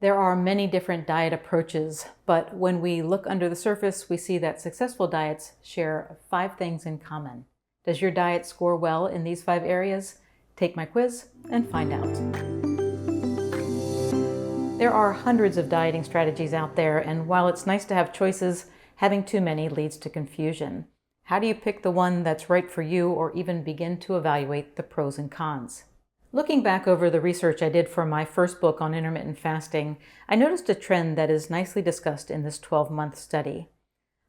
There are many different diet approaches, but when we look under the surface, we see that successful diets share 5 things in common. Does your diet score well in these 5 areas? Take my quiz and find out. There are hundreds of dieting strategies out there, and while it's nice to have choices, having too many leads to confusion. How do you pick the one that's right for you, or even begin to evaluate the pros and cons? Looking back over the research I did for my first book on intermittent fasting, I noticed a trend that is nicely discussed in this 12-month study.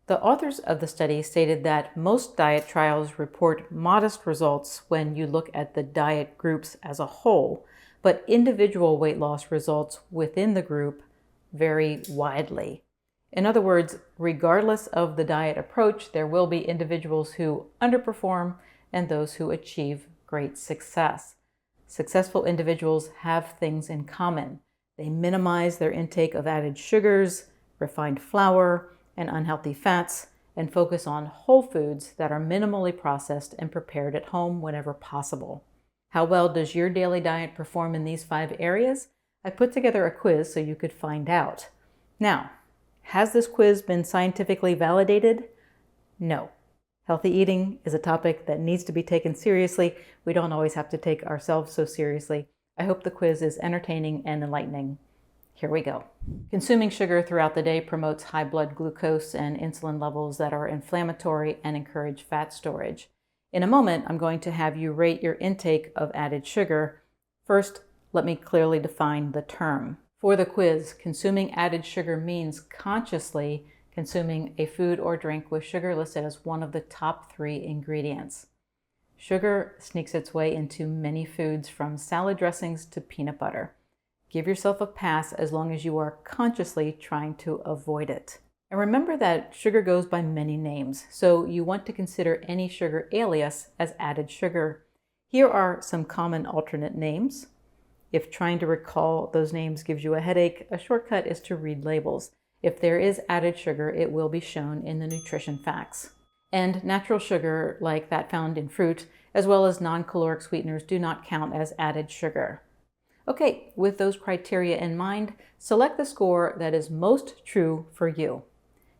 The authors of the study stated that most diet trials report modest results when you look at the diet groups as a whole, but individual weight loss results within the group vary widely. In other words, regardless of the diet approach, there will be individuals who underperform and those who achieve great success. Successful individuals have things in common. They minimize their intake of added sugars, refined flour, and unhealthy fats, and focus on whole foods that are minimally processed and prepared at home whenever possible. How well does your daily diet perform in these 5 areas? I put together a quiz so you could find out. Now, has this quiz been scientifically validated? No. Healthy eating is a topic that needs to be taken seriously. We don't always have to take ourselves so seriously. I hope the quiz is entertaining and enlightening. Here we go. Consuming sugar throughout the day promotes high blood glucose and insulin levels that are inflammatory and encourage fat storage. In a moment, I'm going to have you rate your intake of added sugar. First, let me clearly define the term. For the quiz, consuming added sugar means consciously consuming a food or drink with sugar listed as one of the top 3 ingredients. Sugar sneaks its way into many foods, from salad dressings to peanut butter. Give yourself a pass as long as you are consciously trying to avoid it. And remember that sugar goes by many names, so you want to consider any sugar alias as added sugar. Here are some common alternate names. If trying to recall those names gives you a headache, a shortcut is to read labels. If there is added sugar, it will be shown in the nutrition facts. And natural sugar, like that found in fruit, as well as non-caloric sweeteners, do not count as added sugar. Okay, with those criteria in mind, select the score that is most true for you.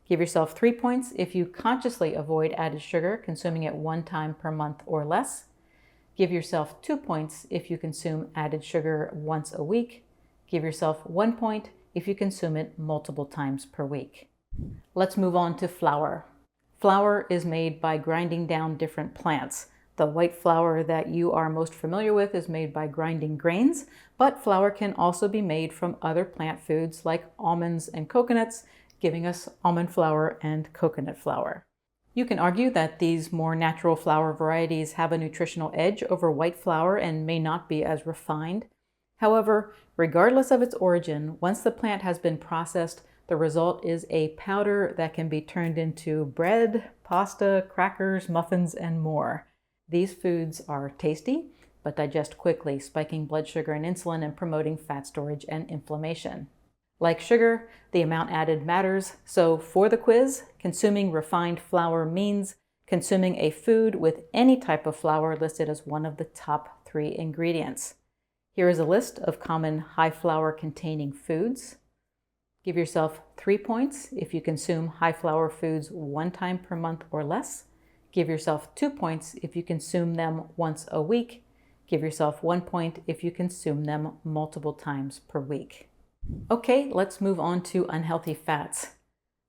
Give yourself 3 points if you consciously avoid added sugar, consuming it 1 time per month or less. Give yourself 2 points if you consume added sugar once a week. Give yourself 1 point if you consume it multiple times per week. Let's move on to flour. Flour is made by grinding down different plants. The white flour that you are most familiar with is made by grinding grains, but flour can also be made from other plant foods like almonds and coconuts, giving us almond flour and coconut flour. You can argue that these more natural flour varieties have a nutritional edge over white flour and may not be as refined. However, regardless of its origin, once the plant has been processed, the result is a powder that can be turned into bread, pasta, crackers, muffins, and more. These foods are tasty, but digest quickly, spiking blood sugar and insulin and promoting fat storage and inflammation. Like sugar, the amount added matters, so for the quiz, consuming refined flour means consuming a food with any type of flour listed as one of the top 3 ingredients. Here is a list of common high flour containing foods. Give yourself 3 points if you consume high flour foods 1 time per month or less. Give yourself 2 points if you consume them once a week. Give yourself 1 point if you consume them multiple times per week. Okay, let's move on to unhealthy fats.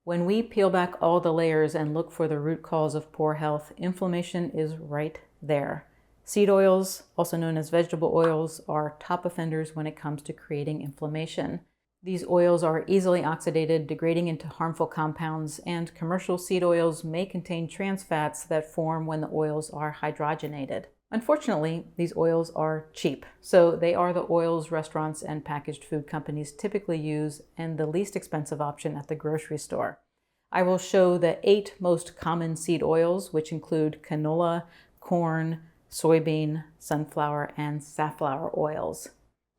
When we peel back all the layers and look for the root cause of poor health, inflammation is right there. Seed oils, also known as vegetable oils, are top offenders when it comes to creating inflammation. These oils are easily oxidated, degrading into harmful compounds, and commercial seed oils may contain trans fats that form when the oils are hydrogenated. Unfortunately, these oils are cheap, so they are the oils restaurants and packaged food companies typically use and the least expensive option at the grocery store. I will show the 8 most common seed oils, which include canola, corn, soybean, sunflower, and safflower oils.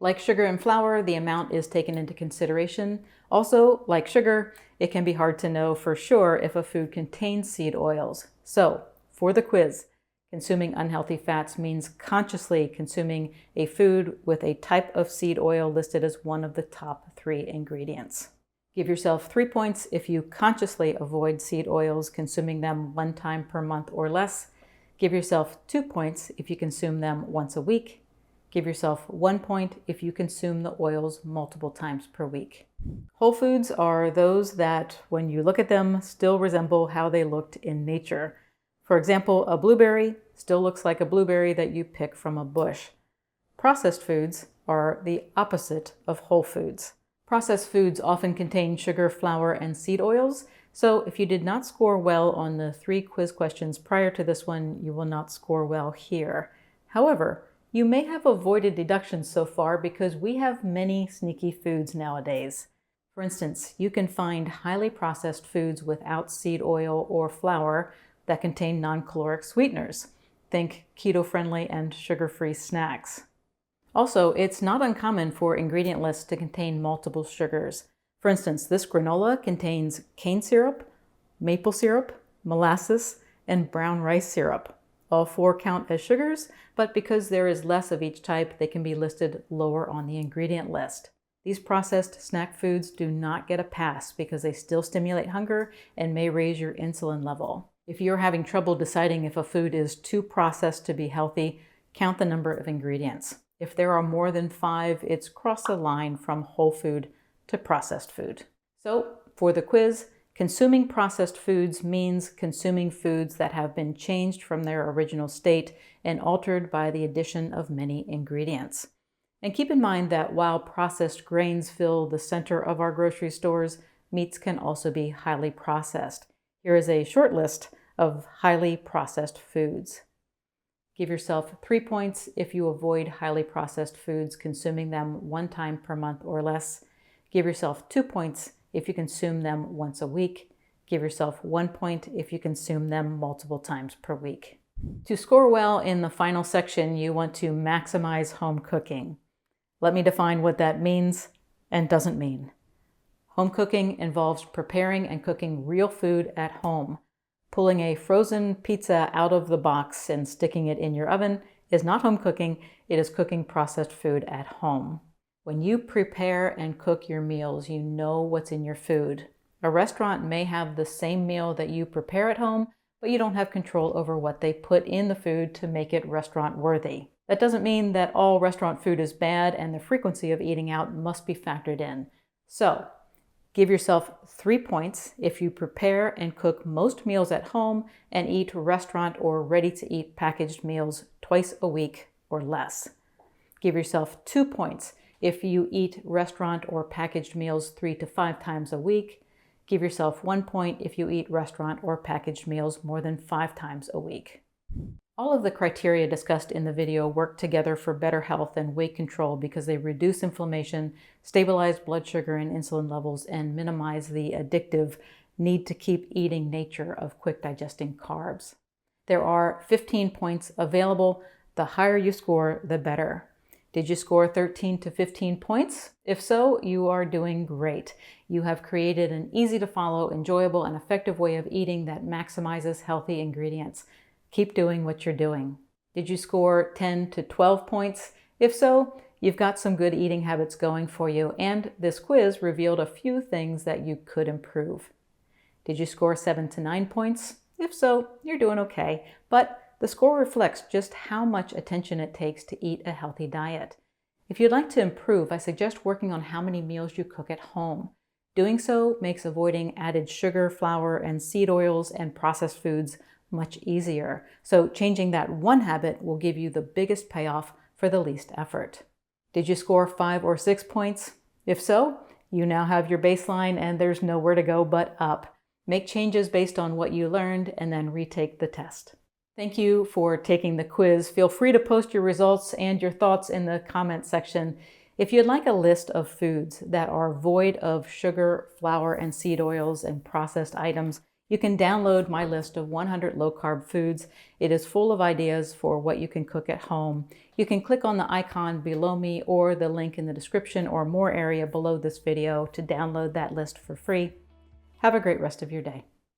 Like sugar and flour, the amount is taken into consideration. Also, like sugar, it can be hard to know for sure if a food contains seed oils. So, for the quiz, consuming unhealthy fats means consciously consuming a food with a type of seed oil listed as one of the top 3 ingredients. Give yourself 3 points if you consciously avoid seed oils, consuming them 1 time per month or less. Give yourself 2 points if you consume them once a week. Give yourself 1 point if you consume the oils multiple times per week. Whole foods are those that, when you look at them, still resemble how they looked in nature. For example, a blueberry still looks like a blueberry that you pick from a bush. Processed foods are the opposite of whole foods. Processed foods often contain sugar, flour, and seed oils, so if you did not score well on the 3 quiz questions prior to this one, you will not score well here. However, you may have avoided deductions so far because we have many sneaky foods nowadays. For instance, you can find highly processed foods without seed oil or flour that contain non-caloric sweeteners. Think keto-friendly and sugar-free snacks. Also, it's not uncommon for ingredient lists to contain multiple sugars. For instance, this granola contains cane syrup, maple syrup, molasses, and brown rice syrup. All 4 count as sugars, but because there is less of each type, they can be listed lower on the ingredient list. These processed snack foods do not get a pass because they still stimulate hunger and may raise your insulin level. If you're having trouble deciding if a food is too processed to be healthy, count the number of ingredients. If there are more than 5, it's cross the line from whole food to processed food. So, for the quiz, consuming processed foods means consuming foods that have been changed from their original state and altered by the addition of many ingredients. And keep in mind that while processed grains fill the center of our grocery stores, meats can also be highly processed. Here is a short list of highly processed foods. Give yourself 3 points if you avoid highly processed foods, consuming them 1 time per month or less. Give yourself 2 points if you consume them once a week. Give yourself 1 point if you consume them multiple times per week. To score well in the final section, you want to maximize home cooking. Let me define what that means and doesn't mean. Home cooking involves preparing and cooking real food at home. Pulling a frozen pizza out of the box and sticking it in your oven is not home cooking, it is cooking processed food at home. When you prepare and cook your meals, you know what's in your food. A restaurant may have the same meal that you prepare at home, but you don't have control over what they put in the food to make it restaurant worthy. That doesn't mean that all restaurant food is bad and the frequency of eating out must be factored in. So, give yourself 3 points if you prepare and cook most meals at home and eat restaurant or ready-to-eat packaged meals twice a week or less. Give yourself 2 points if you eat restaurant or packaged meals 3 to 5 times a week. Give yourself 1 point if you eat restaurant or packaged meals more than 5 times a week. All of the criteria discussed in the video work together for better health and weight control because they reduce inflammation, stabilize blood sugar and insulin levels, and minimize the addictive need to keep eating nature of quick digesting carbs. There are 15 points available. The higher you score, the better. Did you score 13 to 15 points? If so, you are doing great. You have created an easy to follow, enjoyable, and effective way of eating that maximizes healthy ingredients. Keep doing what you're doing. Did you score 10 to 12 points? If so, you've got some good eating habits going for you, and this quiz revealed a few things that you could improve. Did you score 7 to 9 points? If so, you're doing okay, but the score reflects just how much attention it takes to eat a healthy diet. If you'd like to improve, I suggest working on how many meals you cook at home. Doing so makes avoiding added sugar, flour, and seed oils and processed foods much easier. So changing that one habit will give you the biggest payoff for the least effort. Did you score 5 or 6 points? If so, you now have your baseline and there's nowhere to go but up. Make changes based on what you learned and then retake the test. Thank you for taking the quiz. Feel free to post your results and your thoughts in the comment section. If you'd like a list of foods that are void of sugar, flour, and seed oils and processed items, you can download my list of 100 low-carb foods. It is full of ideas for what you can cook at home. You can click on the icon below me or the link in the description or more area below this video to download that list for free. Have a great rest of your day.